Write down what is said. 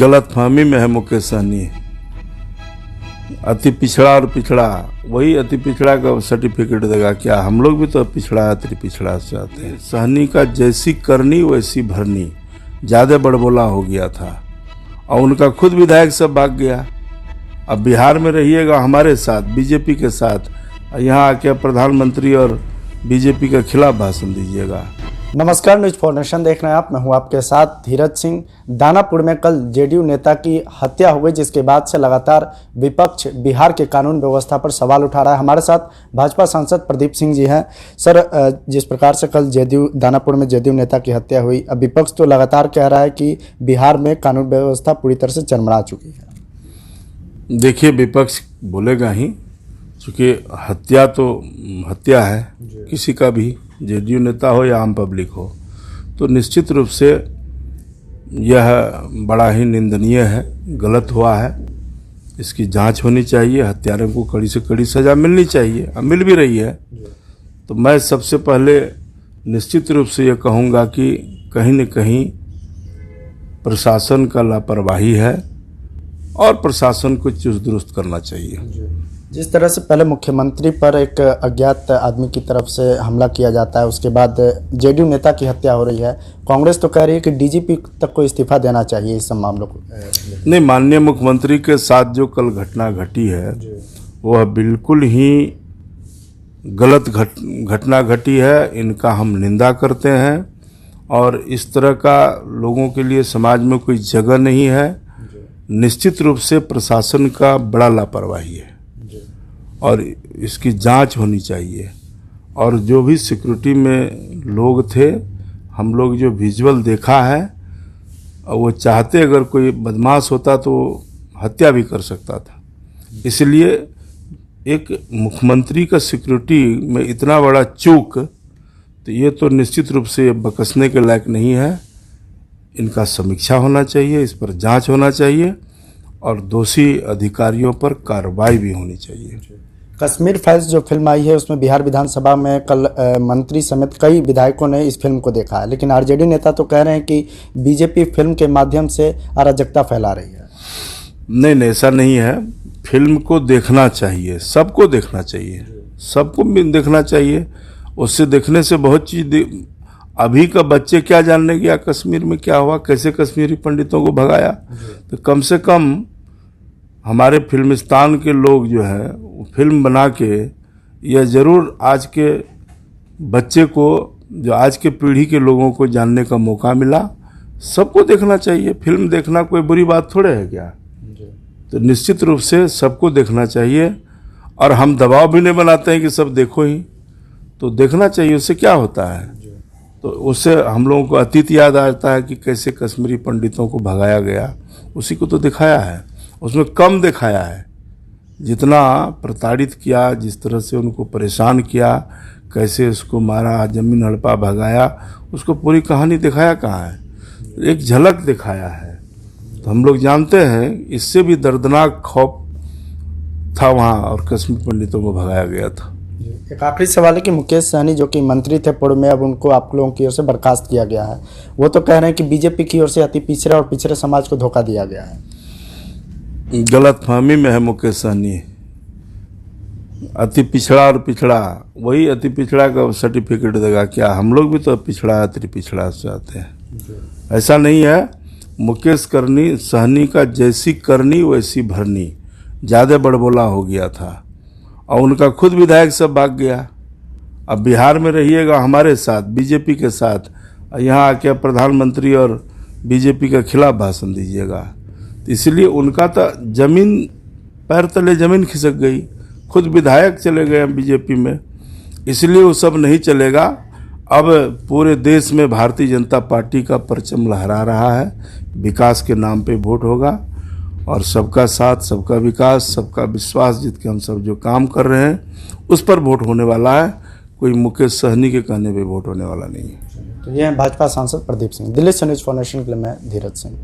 गलतफहमी में है मुकेश सहनी। अति पिछड़ा और पिछड़ा, वही अति पिछड़ा का सर्टिफिकेट देगा क्या? हम लोग भी तो पिछड़ा अति पिछड़ा से आते हैं। सहनी का जैसी करनी वैसी भरनी, ज़्यादा बड़बोला हो गया था और उनका खुद विधायक सब भाग गया। अब बिहार में रहिएगा हमारे साथ, बीजेपी के साथ, यहाँ आके प्रधानमंत्री और बीजेपी के खिलाफ भाषण दीजिएगा। नमस्कार, न्यूज फॉर नेशन देख रहे हैं आप। मैं हूं आपके साथ धीरज सिंह। दानापुर में कल जेडीयू नेता की हत्या हो गई, जिसके बाद से लगातार विपक्ष बिहार के कानून व्यवस्था पर सवाल उठा रहा है। हमारे साथ भाजपा सांसद प्रदीप सिंह जी हैं। सर, जिस प्रकार से कल दानापुर में जेडीयू नेता की हत्या हुई, अब विपक्ष तो लगातार कह रहा है कि बिहार में कानून व्यवस्था पूरी तरह से चरमरा चुकी है। देखिए, विपक्ष बोलेगा ही, क्योंकि हत्या तो हत्या है किसी का भी, जेडीयू नेता हो या आम पब्लिक हो, तो निश्चित रूप से यह बड़ा ही निंदनीय है, गलत हुआ है। इसकी जांच होनी चाहिए, हत्यारों को कड़ी से कड़ी सज़ा मिलनी चाहिए, अब मिल भी रही है। तो मैं सबसे पहले निश्चित रूप से ये कहूँगा कि कहीं न कहीं प्रशासन का लापरवाही है और प्रशासन को चुस्त दुरुस्त करना चाहिए। जिस तरह से पहले मुख्यमंत्री पर एक अज्ञात आदमी की तरफ से हमला किया जाता है, उसके बाद जेडीयू नेता की हत्या हो रही है, कांग्रेस तो कह रही है कि डीजीपी तक को इस्तीफा देना चाहिए इस सब मामलों को। नहीं, माननीय मुख्यमंत्री के साथ जो कल घटना घटी है वह बिल्कुल ही गलत घटना घटी है। इनका हम निंदा करते हैं और इस तरह का लोगों के लिए समाज में कोई जगह नहीं है। निश्चित रूप से प्रशासन का बड़ा लापरवाही है और इसकी जांच होनी चाहिए। और जो भी सिक्योरिटी में लोग थे, हम लोग जो विजुअल देखा है, वो चाहते अगर कोई बदमाश होता तो हत्या भी कर सकता था। इसलिए एक मुख्यमंत्री का सिक्योरिटी में इतना बड़ा चूक, तो ये तो निश्चित रूप से बकसने के लायक नहीं है। इनका समीक्षा होना चाहिए, इस पर जांच होना चाहिए और दोषी अधिकारियों पर कार्रवाई भी होनी चाहिए। कश्मीर फाइल्स जो फिल्म आई है, उसमें बिहार विधानसभा में कल मंत्री समेत कई विधायकों ने इस फिल्म को देखा है, लेकिन आरजेडी नेता तो कह रहे हैं कि बीजेपी फिल्म के माध्यम से अराजकता फैला रही है। नहीं, ऐसा नहीं है। फिल्म को देखना चाहिए, सबको देखना चाहिए, सबको देखना चाहिए। उससे देखने से बहुत चीज़, अभी का बच्चे क्या जानने गया कश्मीर में क्या हुआ, कैसे कश्मीरी पंडितों को भगाया, तो कम से कम हमारे फिल्मिस्तान के लोग जो है वो फिल्म बना के यह ज़रूर आज के बच्चे को, जो आज के पीढ़ी के लोगों को जानने का मौका मिला। सबको देखना चाहिए, फिल्म देखना कोई बुरी बात थोड़े है क्या? तो निश्चित रूप से सबको देखना चाहिए और हम दबाव भी नहीं बनाते हैं कि सब देखो ही, तो देखना चाहिए। उससे क्या होता है? तो उससे हम लोगों को अतीत याद आता है कि कैसे कश्मीरी पंडितों को भगाया गया, उसी को तो दिखाया है। उसमें कम दिखाया है, जितना प्रताड़ित किया, जिस तरह से उनको परेशान किया, कैसे उसको मारा, ज़मीन हड़पा भगाया, उसको पूरी कहानी दिखाया कहाँ है? एक झलक दिखाया है। तो हम लोग जानते हैं इससे भी दर्दनाक खौफ था वहाँ, और कश्मीर पंडितों को भगाया गया था। एक आखिरी सवाल है कि मुकेश सहनी जो कि मंत्री थे पूर्व में, अब उनको आप लोगों की ओर से बर्खास्त किया गया है। वो तो कह रहे हैं कि बीजेपी की ओर से अति पिछड़े और पिछड़े समाज को धोखा दिया गया है। गलतफहमी में है मुकेश सहनी। अति पिछड़ा और पिछड़ा, वही अति पिछड़ा का सर्टिफिकेट देगा क्या? हम लोग भी तो पिछड़ा अति पिछड़ा से आते हैं। ऐसा नहीं है। मुकेश सहनी का जैसी करनी वैसी भरनी, ज़्यादा बड़बोला हो गया था और उनका खुद विधायक सब भाग गया। अब बिहार में रहिएगा हमारे साथ, बीजेपी के साथ, यहाँ आके प्रधानमंत्री और बीजेपी के खिलाफ भाषण दीजिएगा। इसलिए उनका तो जमीन, पैर तले जमीन खिसक गई, खुद विधायक चले गए बीजेपी में। इसलिए वो सब नहीं चलेगा। अब पूरे देश में भारतीय जनता पार्टी का परचम लहरा रहा है। विकास के नाम पे वोट होगा और सबका साथ, सबका विकास, सबका विश्वास जीत के हम सब जो काम कर रहे हैं उस पर वोट होने वाला है। कोई मुकेश सहनी के कहने पे वोट होने वाला नहीं है। तो ये है भाजपा सांसद प्रदीप सिंह। दिल्ली से न्यूज फॉर नेशन के लिए मैं धीरज सिंह।